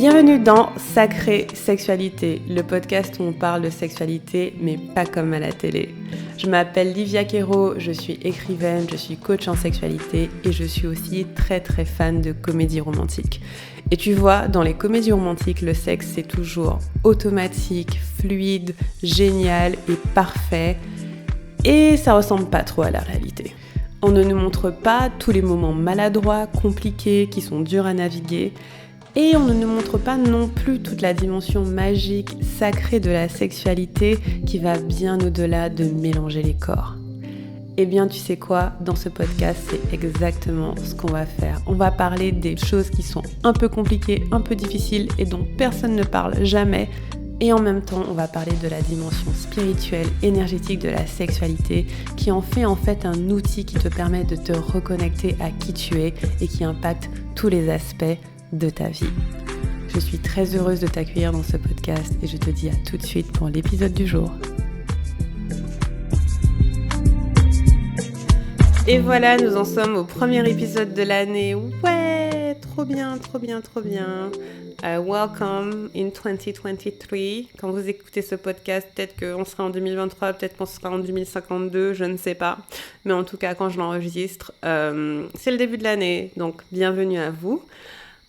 Bienvenue dans Sacrée Sexualité, le podcast où on parle de sexualité, mais pas comme à la télé. Je m'appelle Livia Quero, je suis écrivaine, je suis coach en sexualité et je suis aussi très fan de comédie romantique. Et tu vois, dans les comédies romantiques, le sexe c'est toujours automatique, fluide, génial et parfait. Et ça ressemble pas trop à la réalité. On ne nous montre pas tous les moments maladroits, compliqués, qui sont durs à naviguer. Et on ne nous montre pas non plus toute la dimension magique, sacrée de la sexualité qui va bien au-delà de mélanger les corps. Eh bien, tu sais quoi, dans ce podcast, c'est exactement ce qu'on va faire. On va parler des choses qui sont un peu compliquées, un peu difficiles et dont personne ne parle jamais. Et en même temps, on va parler de la dimension spirituelle, énergétique de la sexualité qui en fait un outil qui te permet de te reconnecter à qui tu es et qui impacte tous les aspects de ta vie. Je suis très heureuse de t'accueillir dans ce podcast et je te dis à tout de suite pour l'épisode du jour. Et voilà, nous en sommes au premier épisode de l'année. Ouais, trop bien. Welcome in 2023. Quand vous écoutez ce podcast, peut-être qu'on sera en 2023, peut-être qu'on sera en 2052, je ne sais pas. Mais en tout cas, quand je l'enregistre, c'est le début de l'année, donc bienvenue à vous.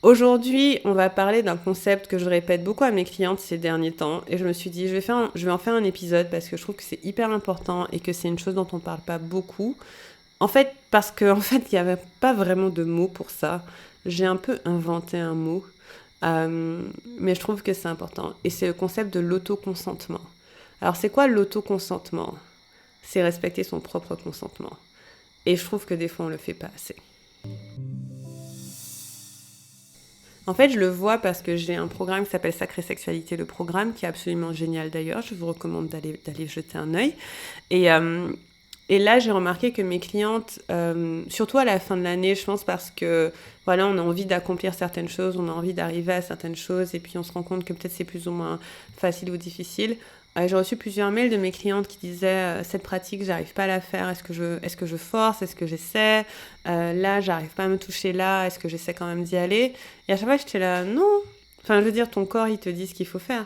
Aujourd'hui, on va parler d'un concept que je répète beaucoup à mes clientes ces derniers temps et je me suis dit je vais en faire un épisode parce que je trouve que c'est hyper important et que c'est une chose dont on parle pas beaucoup. En fait, parce qu'en fait, il n'y avait pas vraiment de mot pour ça. J'ai un peu inventé un mot, mais je trouve que c'est important. Et c'est le concept de l'autoconsentement. Alors, c'est quoi l'autoconsentement ? C'est respecter son propre consentement. Et je trouve que des fois, on le fait pas assez. En fait, je le vois parce que j'ai un programme qui s'appelle Sacrée Sexualité, le programme qui est absolument génial d'ailleurs. Je vous recommande d'aller jeter un œil. Et là, j'ai remarqué que mes clientes, surtout à la fin de l'année, je pense parce que voilà, on a envie d'accomplir certaines choses, on a envie d'arriver à certaines choses, et puis on se rend compte que peut-être c'est plus ou moins facile ou difficile. J'ai reçu plusieurs mails de mes clientes qui disaient cette pratique, j'arrive pas à la faire. Est-ce que je force ? Est-ce que j'essaie ? Là, j'arrive pas à me toucher là. Est-ce que j'essaie quand même d'y aller ? Et à chaque fois, j'étais là, non. Enfin, je veux dire, ton corps, il te dit ce qu'il faut faire.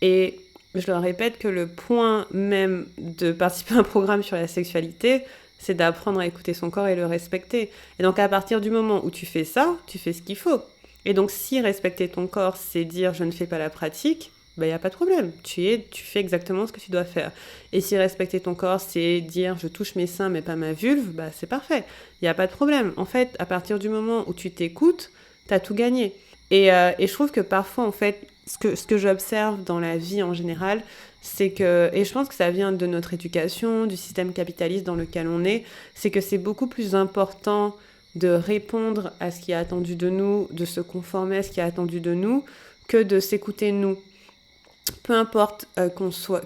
Et je leur répète que le point même de participer à un programme sur la sexualité, c'est d'apprendre à écouter son corps et le respecter. Et donc, à partir du moment où tu fais ça, tu fais ce qu'il faut. Et donc, si respecter ton corps, c'est dire je ne fais pas la pratique, il n'y a pas de problème. Tu fais exactement ce que tu dois faire. Et si respecter ton corps, c'est dire je touche mes seins mais pas ma vulve, c'est parfait. Il n'y a pas de problème. En fait, à partir du moment où tu t'écoutes, tu as tout gagné. Et je trouve que parfois, en fait, ce que j'observe dans la vie en général, c'est que, et je pense que ça vient de notre éducation, du système capitaliste dans lequel on est, c'est que c'est beaucoup plus important de répondre à ce qui est attendu de nous, de se conformer à ce qui est attendu de nous, que de s'écouter nous. Peu importe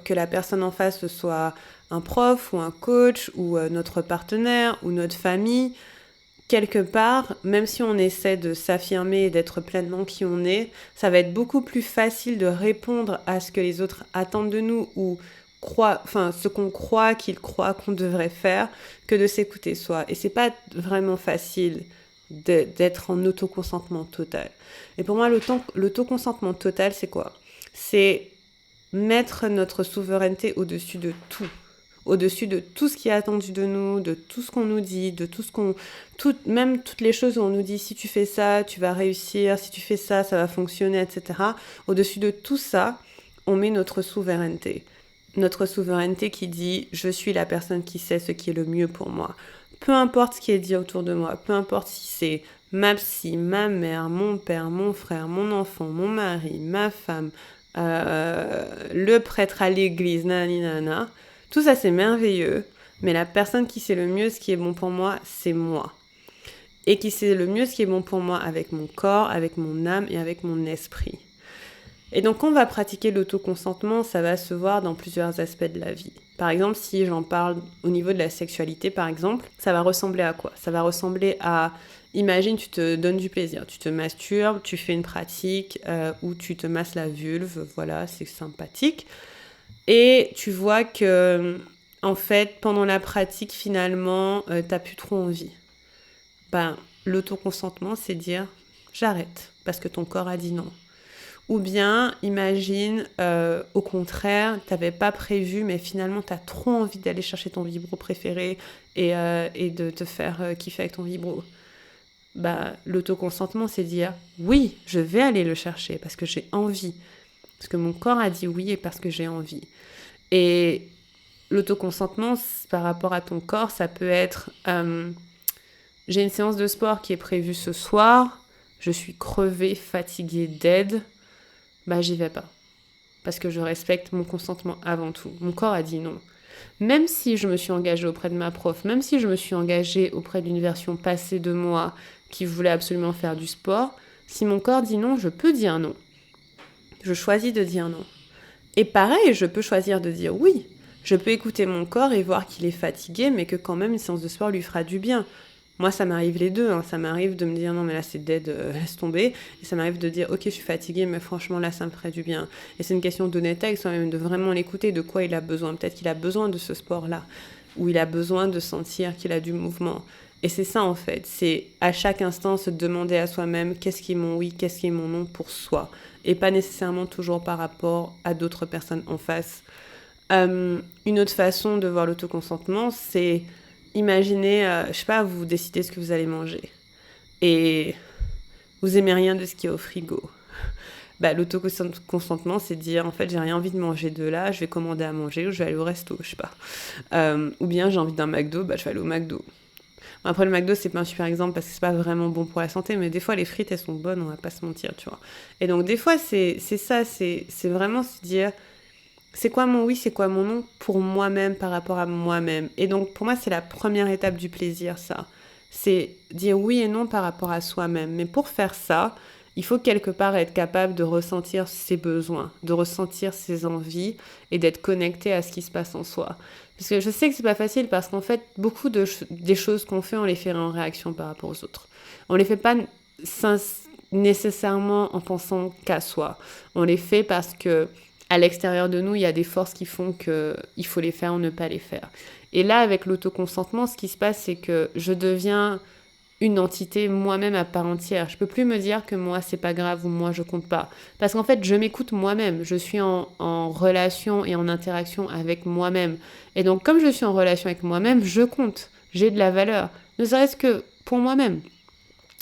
que la personne en face soit un prof ou un coach ou notre partenaire ou notre famille, quelque part, même si on essaie de s'affirmer et d'être pleinement qui on est, ça va être beaucoup plus facile de répondre à ce que les autres attendent de nous ou ce qu'on croit qu'ils croient qu'on devrait faire que de s'écouter soi. Et c'est pas vraiment facile d'être en autoconsentement total. Et pour moi, l'autoconsentement total, c'est quoi ? C'est mettre notre souveraineté au-dessus de tout. Au-dessus de tout ce qui est attendu de nous, de tout ce qu'on nous dit, de même toutes les choses où on nous dit si tu fais ça, tu vas réussir, si tu fais ça, ça va fonctionner, etc. Au-dessus de tout ça, on met notre souveraineté. Notre souveraineté qui dit je suis la personne qui sait ce qui est le mieux pour moi. Peu importe ce qui est dit autour de moi, peu importe si c'est ma psy, ma mère, mon père, mon frère, mon enfant, mon mari, ma femme, le prêtre à l'église, nanana. Tout ça, c'est merveilleux, mais la personne qui sait le mieux ce qui est bon pour moi, c'est moi. Et qui sait le mieux ce qui est bon pour moi avec mon corps, avec mon âme et avec mon esprit. Et donc, quand on va pratiquer l'autoconsentement, ça va se voir dans plusieurs aspects de la vie. Par exemple, si j'en parle au niveau de la sexualité, par exemple, ça va ressembler à quoi ? Ça va ressembler à, imagine, tu te donnes du plaisir, tu te masturbes, tu fais une pratique où tu te masses la vulve, voilà, c'est sympathique. Et tu vois que, en fait, pendant la pratique, finalement, t'as plus trop envie. L'autoconsentement, c'est dire j'arrête parce que ton corps a dit non. Ou bien, imagine, au contraire, t'avais pas prévu, mais finalement, t'as trop envie d'aller chercher ton vibro préféré et de te faire kiffer avec ton vibro. Bah, l'autoconsentement, c'est dire oui, je vais aller le chercher parce que j'ai envie. Parce que mon corps a dit oui et parce que j'ai envie. Et l'autoconsentement, par rapport à ton corps, ça peut être j'ai une séance de sport qui est prévue ce soir, je suis crevée, fatiguée, dead, bah j'y vais pas. Parce que je respecte mon consentement avant tout. Mon corps a dit non. Même si je me suis engagée auprès de ma prof, même si je me suis engagée auprès d'une version passée de moi qui voulait absolument faire du sport, si mon corps dit non, je peux dire non. Je choisis de dire non. Et pareil, je peux choisir de dire oui. Je peux écouter mon corps et voir qu'il est fatigué, mais que quand même une séance de sport lui fera du bien. Moi, ça m'arrive les deux. Ça m'arrive de me dire non, mais là c'est dead, laisse tomber. Et ça m'arrive de dire ok, je suis fatiguée, mais franchement là ça me ferait du bien. Et c'est une question d'honnêteté avec soi-même, de vraiment l'écouter, de quoi il a besoin. Peut-être qu'il a besoin de ce sport-là, ou il a besoin de sentir qu'il a du mouvement. Et c'est ça en fait, c'est à chaque instant se demander à soi-même qu'est-ce qui est mon oui, qu'est-ce qui est mon non pour soi. Et pas nécessairement toujours par rapport à d'autres personnes en face. Une autre façon de voir l'autoconsentement, c'est imaginez, je sais pas, vous décidez ce que vous allez manger. Et vous aimez rien de ce qui est au frigo. Bah, l'autoconsentement, c'est de dire, en fait, j'ai rien envie de manger de là, je vais commander à manger ou je vais aller au resto, je sais pas. Ou bien j'ai envie d'un McDo, bah, je vais aller au McDo. Après, le McDo, c'est pas un super exemple parce que c'est pas vraiment bon pour la santé, mais des fois, les frites, elles sont bonnes, on va pas se mentir, tu vois. Et donc, des fois, c'est ça, c'est vraiment se dire, c'est quoi mon oui, c'est quoi mon non pour moi-même, par rapport à moi-même. Et donc, pour moi, c'est la première étape du plaisir, ça. C'est dire oui et non par rapport à soi-même. Mais pour faire ça, il faut quelque part être capable de ressentir ses besoins, de ressentir ses envies et d'être connecté à ce qui se passe en soi. Parce que je sais que c'est pas facile parce qu'en fait, beaucoup des choses qu'on fait, on les fait en réaction par rapport aux autres. On les fait pas nécessairement en pensant qu'à soi. On les fait parce que à l'extérieur de nous, il y a des forces qui font qu'il faut les faire ou ne pas les faire. Et là, avec l'autoconsentement, ce qui se passe, c'est que je deviens une entité moi-même à part entière. Je peux plus me dire que moi, c'est pas grave ou moi, je compte pas. Parce qu'en fait, je m'écoute moi-même. Je suis en relation et en interaction avec moi-même. Et donc, comme je suis en relation avec moi-même, je compte. J'ai de la valeur. Ne serait-ce que pour moi-même.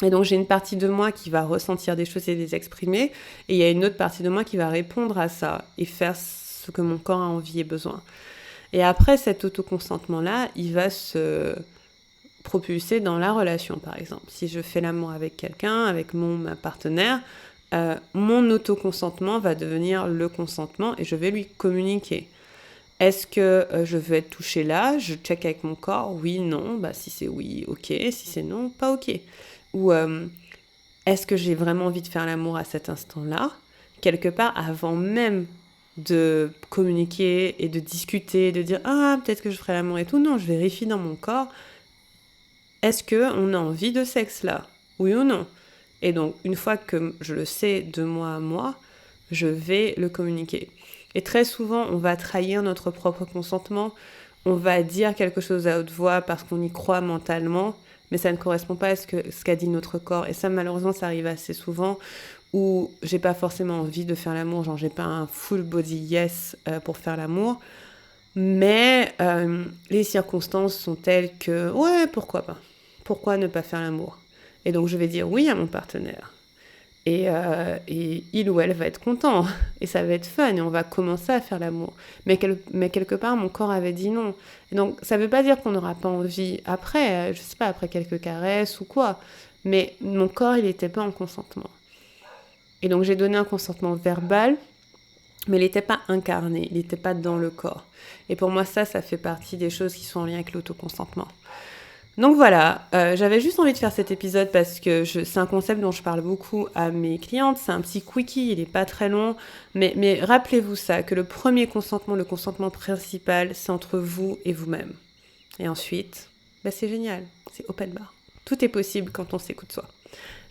Et donc, j'ai une partie de moi qui va ressentir des choses et les exprimer. Et il y a une autre partie de moi qui va répondre à ça et faire ce que mon corps a envie et besoin. Et après, cet autoconsentement-là, il va se propulser dans la relation, par exemple. Si je fais l'amour avec quelqu'un, avec ma partenaire, mon autoconsentement va devenir le consentement et je vais lui communiquer. Est-ce que je veux être touchée là? Je check avec mon corps. Oui, non. Bah, si c'est oui, ok. Si c'est non, pas ok. Ou est-ce que j'ai vraiment envie de faire l'amour à cet instant-là? Quelque part, avant même de communiquer et de discuter, de dire ah, peut-être que je ferai l'amour et tout. Non, je vérifie dans mon corps. Est-ce qu'on a envie de sexe là? Oui ou non? Et donc, une fois que je le sais de moi à moi, je vais le communiquer. Et très souvent, on va trahir notre propre consentement, on va dire quelque chose à haute voix parce qu'on y croit mentalement, mais ça ne correspond pas à ce qu'a dit notre corps. Et ça, malheureusement, ça arrive assez souvent où j'ai pas forcément envie de faire l'amour, genre j'ai pas un full body yes pour faire l'amour, mais les circonstances sont telles que, ouais, pourquoi pas? Pourquoi ne pas faire l'amour? Et donc, je vais dire oui à mon partenaire. Et il ou elle va être content. Et ça va être fun. Et on va commencer à faire l'amour. Mais quelque part, mon corps avait dit non. Et donc, ça ne veut pas dire qu'on n'aura pas envie après, je sais pas, après quelques caresses ou quoi. Mais mon corps, il n'était pas en consentement. Et donc, j'ai donné un consentement verbal, mais il n'était pas incarné. Il n'était pas dans le corps. Et pour moi, ça fait partie des choses qui sont en lien avec l'autoconsentement. Donc voilà, j'avais juste envie de faire cet épisode parce que c'est un concept dont je parle beaucoup à mes clientes. C'est un petit quickie, il n'est pas très long. Mais rappelez-vous ça, que le premier consentement, le consentement principal, c'est entre vous et vous-même. Et ensuite, c'est génial, c'est open bar. Tout est possible quand on s'écoute soi.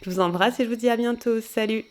Je vous embrasse et je vous dis à bientôt. Salut!